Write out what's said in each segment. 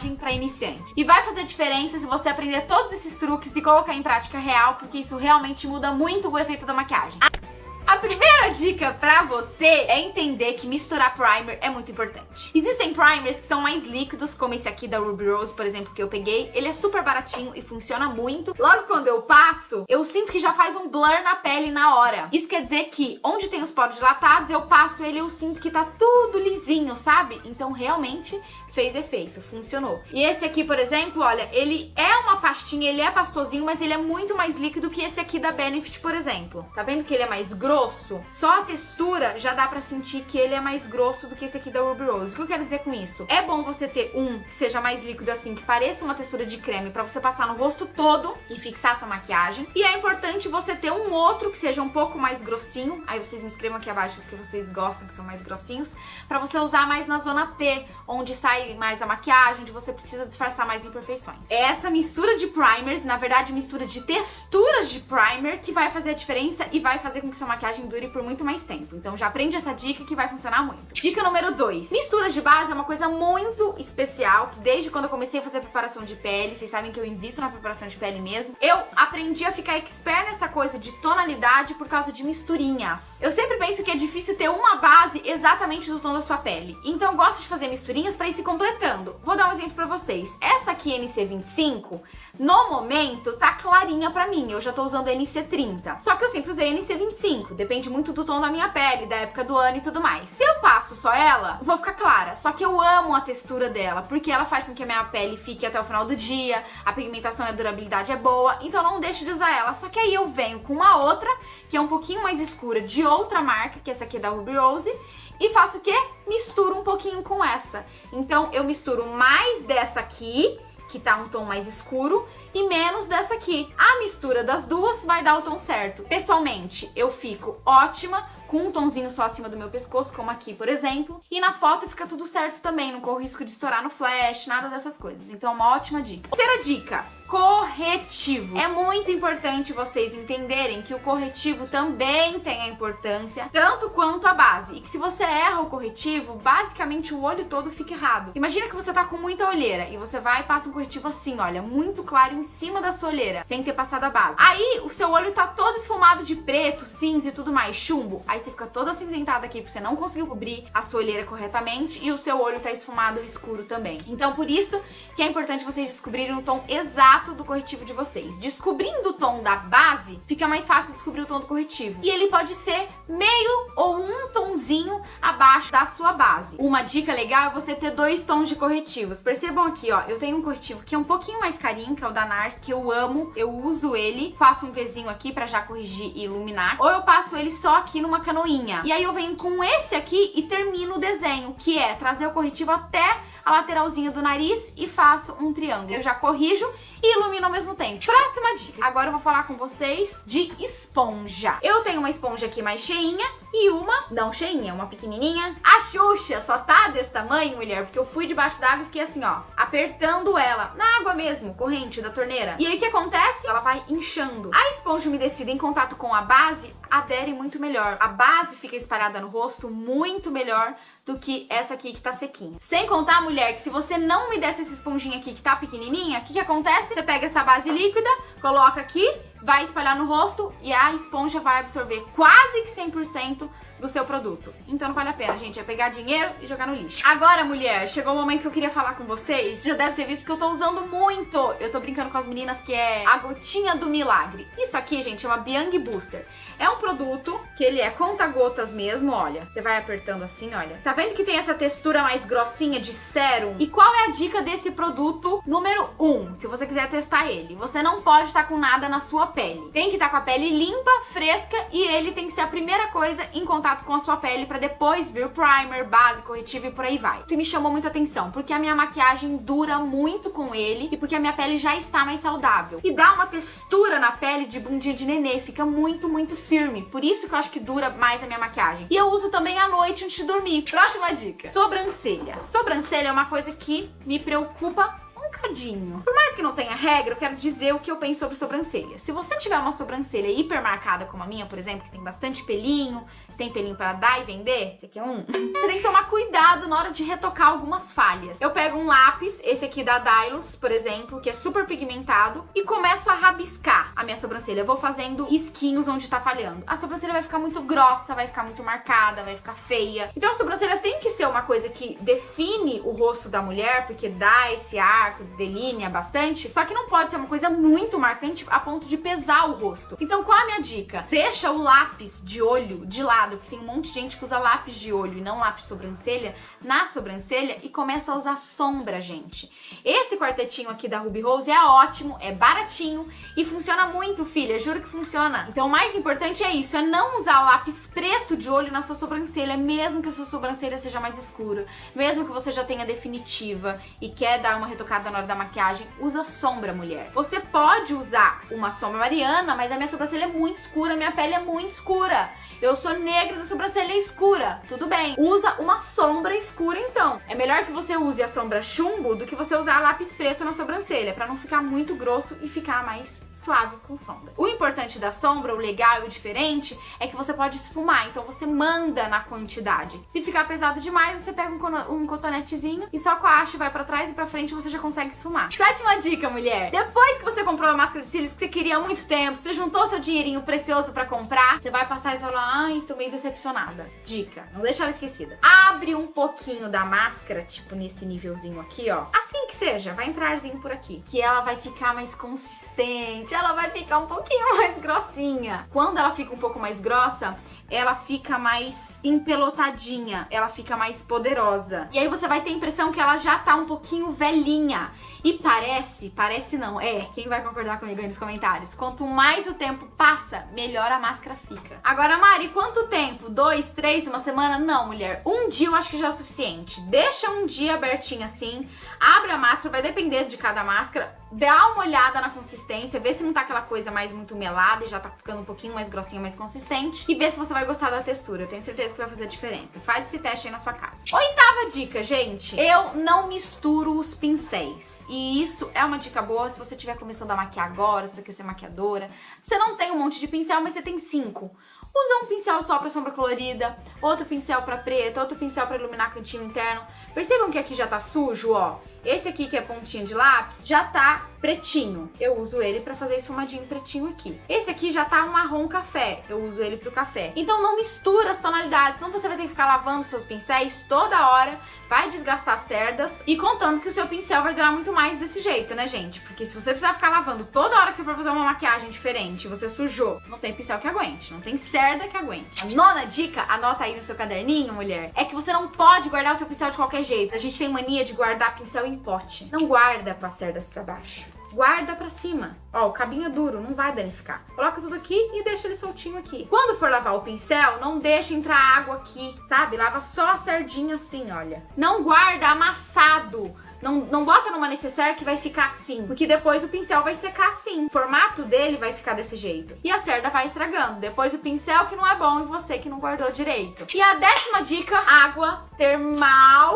maquiagem pra iniciante. E vai fazer diferença se você aprender todos esses truques e colocar em prática real, porque isso realmente muda muito o efeito da maquiagem. A primeira dica pra você é entender que misturar primer é muito importante. Existem primers que são mais líquidos, como esse aqui da Ruby Rose, por exemplo, que eu peguei. Ele é super baratinho e funciona muito. Logo quando eu passo, eu sinto que já faz um blur na pele na hora. Isso quer dizer que onde tem os poros dilatados, eu passo ele e eu sinto que tá tudo lisinho, sabe? Então realmente fez efeito, funcionou. E esse aqui, por exemplo, olha, ele é uma pastinha, ele é pastosinho, mas ele é muito mais líquido que esse aqui da Benefit, por exemplo. Tá vendo que ele é mais grosso? Só a textura já dá pra sentir que ele é mais grosso do que esse aqui da Ruby Rose. O que eu quero dizer com isso? É bom você ter um que seja mais líquido assim, que pareça uma textura de creme pra você passar no rosto todo e fixar sua maquiagem. E é importante você ter um outro que seja um pouco mais grossinho. Aí vocês me escrevam aqui abaixo os que vocês gostam, que são mais grossinhos, pra você usar mais na zona T, onde sai mais a maquiagem, onde você precisa disfarçar mais imperfeições. É essa mistura de primers, na verdade mistura de texturas de primer, que vai fazer a diferença e vai fazer com que sua maquiagem dure por muito mais tempo. Então já aprende essa dica que vai funcionar muito. Dica número 2. Misturas de base é uma coisa muito especial, que desde quando eu comecei a fazer preparação de pele, vocês sabem que eu invisto na preparação de pele mesmo, eu aprendi a ficar expert nessa coisa de tonalidade por causa de misturinhas. Eu sempre penso que é difícil ter uma base exatamente do tom da sua pele. Então eu gosto de fazer misturinhas pra ir se completando. Vou dar um exemplo pra vocês. Essa aqui, NC25, no momento tá clarinha pra mim. Eu já tô usando NC30. Só que eu sempre usei NC25. Depende muito do tom da minha pele, da época do ano e tudo mais. Se eu passo só ela, vou ficar clara. Só que eu amo a textura dela, porque ela faz com que a minha pele fique até o final do dia. A pigmentação e a durabilidade é boa. Então eu não deixo de usar ela. Só que aí eu venho com uma outra, que é um pouquinho mais escura, de outra marca, que essa aqui é da Ruby Rose. E faço o quê? Misturo um pouquinho com essa. Então eu misturo mais dessa aqui, que tá um tom mais escuro, e menos dessa aqui. A mistura das duas vai dar o tom certo. Pessoalmente, eu fico ótima com um tomzinho só acima do meu pescoço, como aqui, por exemplo. E na foto fica tudo certo também, não corro risco de estourar no flash, nada dessas coisas. Então é uma ótima dica. Terceira dica, corretivo. É muito importante vocês entenderem que o corretivo também tem a importância, tanto quanto a base. E que se você erra o corretivo, basicamente o olho todo fica errado. Imagina que você tá com muita olheira e você vai e passa um corretivo assim, olha, muito claro em cima da sua olheira, sem ter passado a base. Aí o seu olho tá todo esfumado de preto, cinza e tudo mais, chumbo. Aí você fica toda acinzentada aqui, porque você não conseguiu cobrir a sua olheira corretamente e o seu olho tá esfumado e escuro também. Então por isso que é importante vocês descobrirem o tom exato do corretivo de vocês. Descobrindo o tom da base, fica mais fácil descobrir o tom do corretivo. E ele pode ser meio ou um tonzinho abaixo da sua base. Uma dica legal é você ter 2 tons de corretivos. Percebam aqui, ó, eu tenho um corretivo que é um pouquinho mais carinho, que é o da NARS, que eu amo, eu uso ele, faço um Vzinho aqui pra já corrigir e iluminar, ou eu passo ele só aqui numa canoinha. E aí eu venho com esse aqui e termino o desenho, que é trazer o corretivo até a lateralzinha do nariz e faço um triângulo. Eu já corrijo e ilumino ao mesmo tempo. Próxima dica. Agora eu vou falar com vocês de esponja. Eu tenho uma esponja aqui mais cheinha e uma não cheinha, uma pequenininha. A Xuxa só tá desse tamanho, mulher, porque eu fui debaixo d'água e fiquei assim, ó, apertando ela, na água mesmo, corrente da torneira. E aí o que acontece? Ela vai inchando. A esponja umedecida em contato com a base adere muito melhor. A base fica espalhada no rosto muito melhor do que essa aqui que tá sequinha. Sem contar, mulher, que se você não umedece essa esponjinha aqui que tá pequenininha, o que acontece? Você pega essa base líquida, coloca aqui, vai espalhar no rosto e a esponja vai absorver quase que 100% do seu produto. Então não vale a pena, gente, é pegar dinheiro e jogar no lixo. Agora, mulher, chegou o momento que eu queria falar com vocês. Você já deve ter visto porque eu tô usando muito. Eu tô brincando com as meninas que é a gotinha do milagre. Isso aqui, gente, é uma Biang Booster. É um produto que ele é conta-gotas mesmo, olha. Você vai apertando assim, olha. Tá vendo que tem essa textura mais grossinha de sérum? E qual é a dica desse produto número 1? Se você quiser testar ele, você não pode estar com nada na sua pele. Tem que estar com a pele limpa, fresca e ele tem que ser a primeira coisa em contato com a sua pele pra depois vir o primer, base, corretivo e por aí vai. Isso me chamou muita atenção, porque a minha maquiagem dura muito com ele e porque a minha pele já está mais saudável. E dá uma textura na pele de bundinha de nenê, fica muito, muito firme. Por isso que eu acho que dura mais a minha maquiagem. E eu uso também à noite antes de dormir. Próxima dica. Sobrancelha. Sobrancelha é uma coisa que me preocupa marcadinho. Por mais que não tenha regra, eu quero dizer o que eu penso sobre sobrancelha. Se você tiver uma sobrancelha hiper marcada como a minha, por exemplo, que tem bastante pelinho, tem pelinho para dar e vender, esse aqui é um, você tem que tomar cuidado na hora de retocar algumas falhas. Eu pego um lápis, esse aqui da Dylos, por exemplo, que é super pigmentado, e começo a rabiscar a minha sobrancelha. Eu vou fazendo risquinhos onde tá falhando. A sobrancelha vai ficar muito grossa, vai ficar muito marcada, vai ficar feia. Então a sobrancelha tem que ser uma coisa que define o rosto da mulher, porque dá esse arco, delinea bastante, só que não pode ser uma coisa muito marcante a ponto de pesar o rosto. Então qual é a minha dica? Deixa o lápis de olho de lado, porque tem um monte de gente que usa lápis de olho e não lápis de sobrancelha, na sobrancelha e começa a usar sombra, gente. Esse quartetinho aqui da Ruby Rose é ótimo, é baratinho e funciona muito, filha, juro que funciona. Então o mais importante é isso, é não usar o lápis preto de olho na sua sobrancelha, mesmo que a sua sobrancelha seja mais escura, mesmo que você já tenha definitiva e quer dar uma retocada na hora da maquiagem, usa sombra, mulher. Você pode usar uma sombra Mariana, mas a minha sobrancelha é muito escura, minha pele é muito escura. Eu sou negra da sobrancelha escura. Tudo bem. Usa uma sombra escura, então. É melhor que você use a sombra chumbo do que você usar lápis preto na sobrancelha, pra não ficar muito grosso e ficar mais suave com sombra. O importante da sombra, o legal e o diferente, é que você pode esfumar. Então você manda na quantidade. Se ficar pesado demais, você pega um cotonetezinho e só com a haste vai pra trás e pra frente você já consegue esfumar. Sétima dica, mulher. Depois que você comprou a máscara de cílios que você queria há muito tempo, você juntou seu dinheirinho precioso pra comprar, você vai passar e falar: ai, tô meio decepcionada. Dica, não deixa ela esquecida. Abre um pouquinho da máscara, tipo nesse nívelzinho aqui, ó. Assim que seja, vai entrar arzinho por aqui. Que ela vai ficar mais consistente, ela vai ficar um pouquinho mais grossinha. Quando ela fica um pouco mais grossa, ela fica mais empelotadinha, ela fica mais poderosa. E aí você vai ter a impressão que ela já tá um pouquinho velhinha. E parece não, quem vai concordar comigo aí nos comentários? Quanto mais o tempo passa, melhor a máscara fica. Agora, Mari, quanto tempo? 2, 3, uma semana? Não, mulher, um dia eu acho que já é o suficiente. Deixa um dia abertinho assim, abre a máscara, vai depender de cada máscara, dá uma olhada na consistência, vê se não tá aquela coisa mais muito melada e já tá ficando um pouquinho mais grossinha, mais consistente, e vê se você vai gostar da textura. Eu tenho certeza que vai fazer diferença. Faz esse teste aí na sua casa. Oitava dica, gente, eu não misturo os pincéis. E isso é uma dica boa se você estiver começando a maquiar agora, se você quer ser maquiadora. Você não tem um monte de pincel, mas você tem 5. Usa um pincel só pra sombra colorida, outro pincel pra preta, outro pincel pra iluminar cantinho interno. Percebam que aqui já tá sujo, ó. Esse aqui, que é pontinha de lápis, já tá pretinho. Eu uso ele pra fazer esfumadinho pretinho aqui. Esse aqui já tá um marrom café. Eu uso ele pro café. Então não mistura as tonalidades, senão você vai ter que ficar lavando seus pincéis toda hora, vai desgastar cerdas, e contando que o seu pincel vai durar muito mais desse jeito, né, gente? Porque se você precisar ficar lavando toda hora que você for fazer uma maquiagem diferente, você sujou, não tem pincel que aguente, não tem cerda que aguente. A nona dica, anota aí no seu caderninho, mulher, é que você não pode guardar o seu pincel de qualquer jeito. A gente tem mania de guardar pincel em pote. Não guarda com as cerdas pra baixo. Guarda pra cima. Ó, o cabinho é duro, não vai danificar. Coloca tudo aqui e deixa ele soltinho aqui. Quando for lavar o pincel, não deixa entrar água aqui, sabe? Lava só a sardinha assim, olha. Não guarda amassado. Não bota numa necessaire que vai ficar assim, porque depois o pincel vai secar assim. O formato dele vai ficar desse jeito. E a cerda vai estragando. Depois o pincel que não é bom e você que não guardou direito. E a 10ª dica, água termal.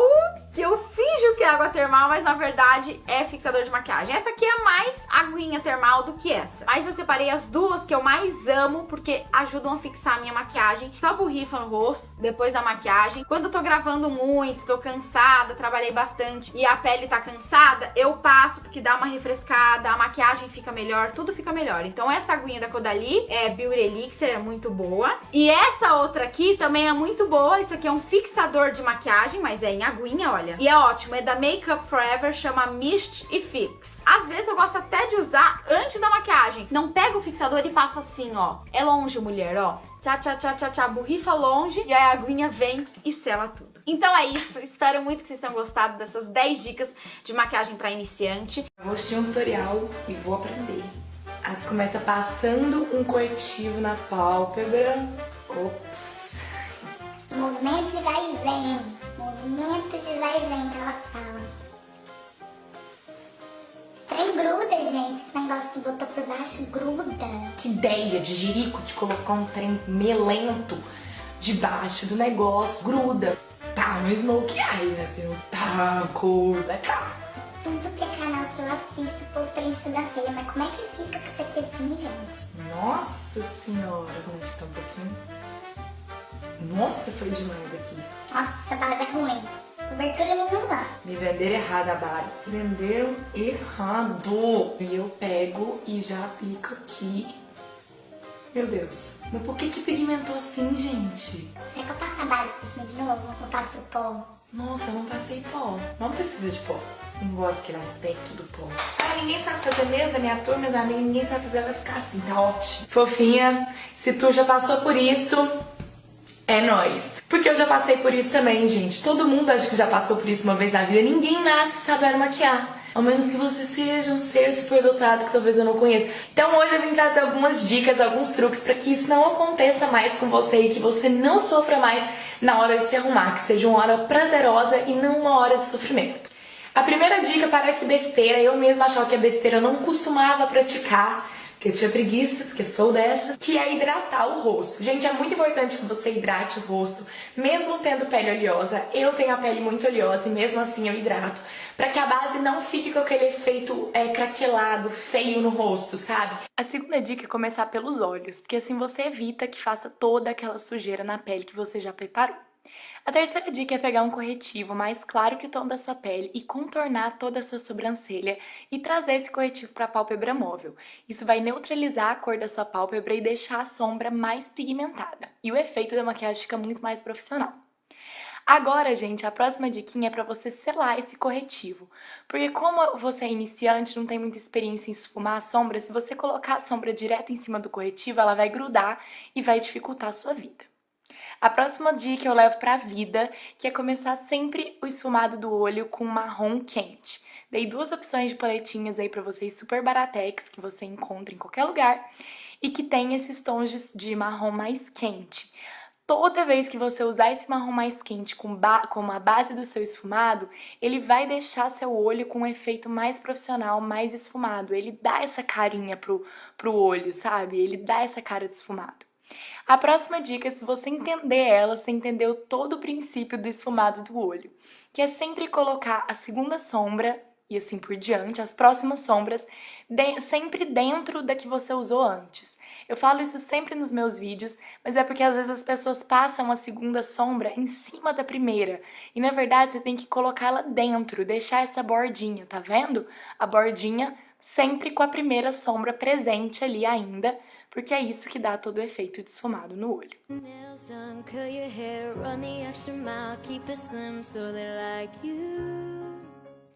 Que eu finjo que é água termal, mas na verdade é fixador de maquiagem. Essa aqui é mais aguinha termal do que essa. Mas eu separei as duas que eu mais amo, porque ajudam a fixar a minha maquiagem. Só borrifa no rosto, depois da maquiagem. Quando eu tô gravando muito, tô cansada, trabalhei bastante e a pele tá cansada, eu passo porque dá uma refrescada, a maquiagem fica melhor, tudo fica melhor. Então essa aguinha da Caudalie é Beauty Elixir, é muito boa. E essa outra aqui também é muito boa. Isso aqui é um fixador de maquiagem, mas é em aguinha, olha. E é ótimo, é da Make Up For Ever, chama Mist e Fix. Às vezes eu gosto até de usar antes da maquiagem. Não pega o fixador e passa assim, ó. É longe, mulher, ó. Tchá, tchá, tchá, tchá, tchá, borrifa longe e aí a aguinha vem e sela tudo. Então é isso, espero muito que vocês tenham gostado dessas 10 dicas de maquiagem pra iniciante. Vou assistir um tutorial e vou aprender. Aí você começa passando um corretivo na pálpebra. Ops. Movimento de vai e vem. Movimento de vai e vem que ela fala. Trem gruda, gente. Esse negócio que botou por baixo gruda. Que ideia de jirico de colocar um trem melento debaixo do negócio. Gruda. Tá, no smoke eye, né? Assim, tá, cor, vai tá. Tudo que é canal que eu assisto o povo preenche sobrancelha, mas como é que fica com isso aqui assim, gente? Nossa senhora, vamos ficar um pouquinho. Nossa, foi demais aqui. Nossa, essa base é ruim. Cobertura nenhuma. Me venderam errado a base. Se venderam errado. E eu pego e já aplico aqui. Meu Deus. Mas por que pigmentou assim, gente? Será que eu passo a base por cima de novo? Eu passo o pó? Nossa, eu não passei pó. Não precisa de pó. Não gosto daquele aspecto do pó. Ah, ninguém sabe fazer mesmo, da minha turma, da minha, ninguém sabe fazer, vai ficar assim, tá ótimo. Fofinha, se tu já passou por isso, é nóis. Porque eu já passei por isso também, gente. Todo mundo acho que já passou por isso uma vez na vida. Ninguém nasce sabendo maquiar. Ao menos que você seja um ser superdotado que talvez eu não conheça. Então hoje eu vim trazer algumas dicas, alguns truques para que isso não aconteça mais com você e que você não sofra mais na hora de se arrumar. Que seja uma hora prazerosa e não uma hora de sofrimento. A primeira dica parece besteira. Eu mesma achava que é besteira, eu não costumava praticar. Porque eu tinha preguiça, porque sou dessas, que é hidratar o rosto. Gente, é muito importante que você hidrate o rosto, mesmo tendo pele oleosa. Eu tenho a pele muito oleosa e mesmo assim eu hidrato, pra que a base não fique com aquele efeito craquelado, feio no rosto, sabe? A segunda dica é começar pelos olhos, porque assim você evita que faça toda aquela sujeira na pele que você já preparou. A terceira dica é pegar um corretivo mais claro que o tom da sua pele e contornar toda a sua sobrancelha e trazer esse corretivo para a pálpebra móvel. Isso vai neutralizar a cor da sua pálpebra e deixar a sombra mais pigmentada. E o efeito da maquiagem fica muito mais profissional. Agora, gente, a próxima diquinha é para você selar esse corretivo. Porque como você é iniciante, não tem muita experiência em esfumar a sombra, se você colocar a sombra direto em cima do corretivo, ela vai grudar e vai dificultar a sua vida. A próxima dica eu levo pra vida, que é começar sempre o esfumado do olho com marrom quente. Dei duas opções de paletinhas aí pra vocês, super baratex, que você encontra em qualquer lugar, e que tem esses tons de marrom mais quente. Toda vez que você usar esse marrom mais quente como a base do seu esfumado, ele vai deixar seu olho com um efeito mais profissional, mais esfumado. Ele dá essa carinha pro olho, sabe? Ele dá essa cara de esfumado. A próxima dica, se você entender ela, você entendeu todo o princípio do esfumado do olho, que é sempre colocar a segunda sombra e assim por diante, as próximas sombras, sempre dentro da que você usou antes. Eu falo isso sempre nos meus vídeos, mas é porque às vezes as pessoas passam a segunda sombra em cima da primeira. E na verdade você tem que colocá-la dentro, deixar essa bordinha, tá vendo? A bordinha sempre com a primeira sombra presente ali ainda, porque é isso que dá todo o efeito de esfumado no olho.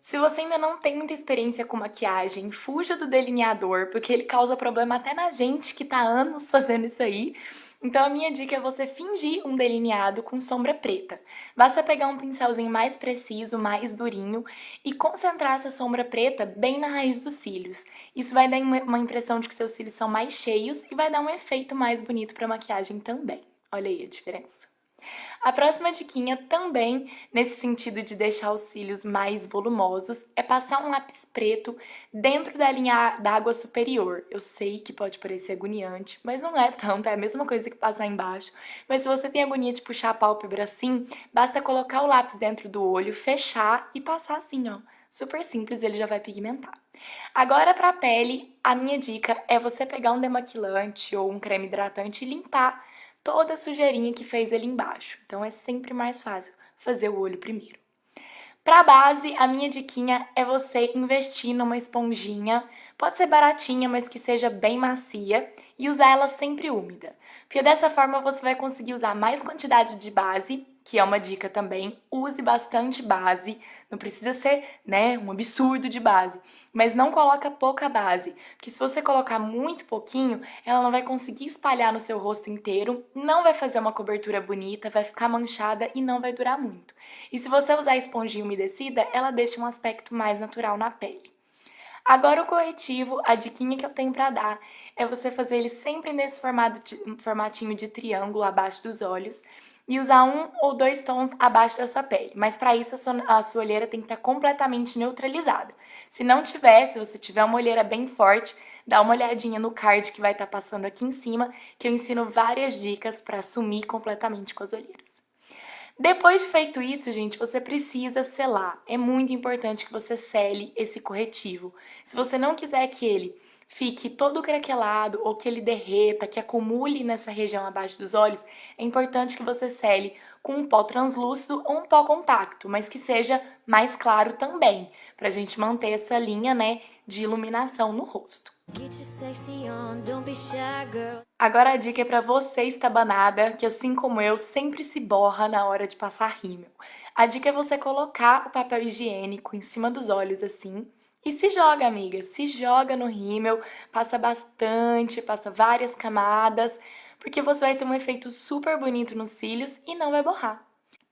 Se você ainda não tem muita experiência com maquiagem, fuja do delineador, porque ele causa problema até na gente que tá há anos fazendo isso aí. Então a minha dica é você fingir um delineado com sombra preta. Basta pegar um pincelzinho mais preciso, mais durinho e concentrar essa sombra preta bem na raiz dos cílios. Isso vai dar uma impressão de que seus cílios são mais cheios e vai dar um efeito mais bonito para a maquiagem também. Olha aí a diferença. A próxima diquinha também, nesse sentido de deixar os cílios mais volumosos, é passar um lápis preto dentro da linha d'água superior. Eu sei que pode parecer agoniante, mas não é tanto, é a mesma coisa que passar embaixo. Mas se você tem agonia de puxar a pálpebra assim, basta colocar o lápis dentro do olho, fechar e passar assim, ó. Super simples, ele já vai pigmentar. Agora para a pele, a minha dica é você pegar um demaquilante ou um creme hidratante e limpar toda a sujeirinha que fez ali embaixo. Então é sempre mais fácil fazer o olho primeiro. Pra base, a minha diquinha é você investir numa esponjinha, pode ser baratinha, mas que seja bem macia, e usar ela sempre úmida. Porque dessa forma você vai conseguir usar mais quantidade de base, que é uma dica também, use bastante base, não precisa ser, né, um absurdo de base, mas não coloca pouca base, porque se você colocar muito pouquinho, ela não vai conseguir espalhar no seu rosto inteiro, não vai fazer uma cobertura bonita, vai ficar manchada e não vai durar muito. E se você usar a esponjinha umedecida, ela deixa um aspecto mais natural na pele. Agora o corretivo, a diquinha que eu tenho pra dar é você fazer ele sempre nesse formatinho de triângulo abaixo dos olhos e usar 1 ou 2 tons abaixo da sua pele. Mas para isso a sua olheira tem que estar completamente neutralizada. Se não tiver, se você tiver uma olheira bem forte, dá uma olhadinha no card que vai estar passando aqui em cima, que eu ensino várias dicas para sumir completamente com as olheiras. Depois de feito isso, gente, você precisa selar. É muito importante que você sele esse corretivo. Se você não quiser que ele fique todo craquelado ou que ele derreta, que acumule nessa região abaixo dos olhos, é importante que você sele com um pó translúcido ou um pó compacto, mas que seja mais claro também, pra gente manter essa linha, né, de iluminação no rosto. Agora a dica é pra você, estabanada, que assim como eu, sempre se borra na hora de passar rímel. A dica é você colocar o papel higiênico em cima dos olhos assim e se joga, amiga, se joga no rímel, passa bastante, passa várias camadas, porque você vai ter um efeito super bonito nos cílios e não vai borrar.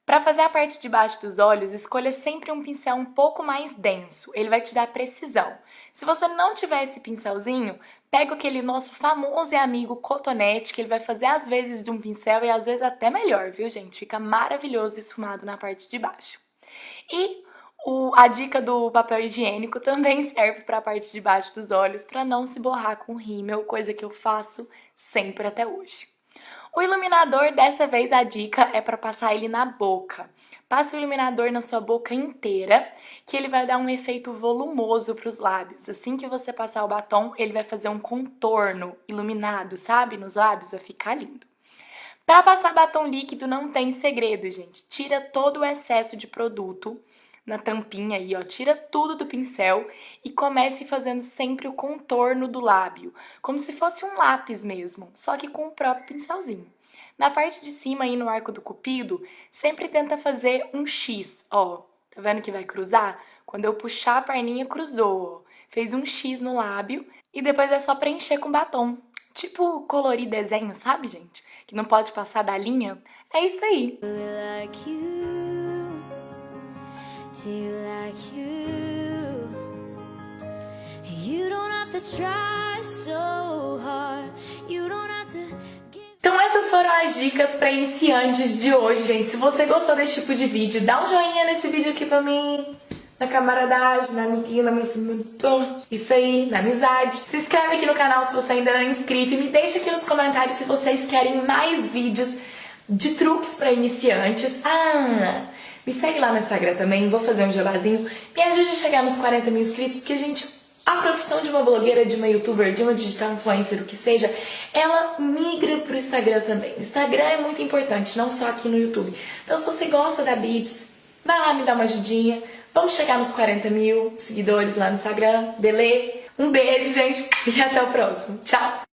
Para fazer a parte de baixo dos olhos, escolha sempre um pincel um pouco mais denso, ele vai te dar precisão. Se você não tiver esse pincelzinho, pega aquele nosso famoso e amigo cotonete, que ele vai fazer às vezes de um pincel e às vezes até melhor, viu, gente? Fica maravilhoso esfumado na parte de baixo. E a dica do papel higiênico também serve para a parte de baixo dos olhos, para não se borrar com rímel, coisa que eu faço sempre até hoje. O iluminador, dessa vez a dica é para passar ele na boca. Passe o iluminador na sua boca inteira, que ele vai dar um efeito volumoso para os lábios. Assim que você passar o batom, ele vai fazer um contorno iluminado, sabe? Nos lábios, vai ficar lindo. Para passar batom líquido não tem segredo, gente. Tira todo o excesso de produto na tampinha aí, ó, tira tudo do pincel e comece fazendo sempre o contorno do lábio, como se fosse um lápis mesmo, só que com o próprio pincelzinho. Na parte de cima aí no arco do cupido, sempre tenta fazer um X, ó, tá vendo que vai cruzar? Quando eu puxar a perninha, cruzou, ó. Fez um X no lábio e depois é só preencher com batom, tipo colorir desenho, sabe, gente? Que não pode passar da linha, é isso aí. Então essas foram as dicas para iniciantes de hoje, gente. Se você gostou desse tipo de vídeo, dá um joinha nesse vídeo aqui pra mim, na camaradagem, na amiguinha, na isso aí, na amizade. Se inscreve aqui no canal se você ainda não é inscrito e me deixa aqui nos comentários se vocês querem mais vídeos de truques para iniciantes. Me segue lá no Instagram também, vou fazer um jabazinho. Me ajude a chegar nos 40 mil inscritos, porque, gente, a profissão de uma blogueira, de uma youtuber, de uma digital influencer, o que seja, ela migra pro Instagram também. O Instagram é muito importante, não só aqui no YouTube. Então, se você gosta da Bibs, vai lá me dar uma ajudinha. Vamos chegar nos 40 mil seguidores lá no Instagram, beleza? Um beijo, gente, e até o próximo. Tchau!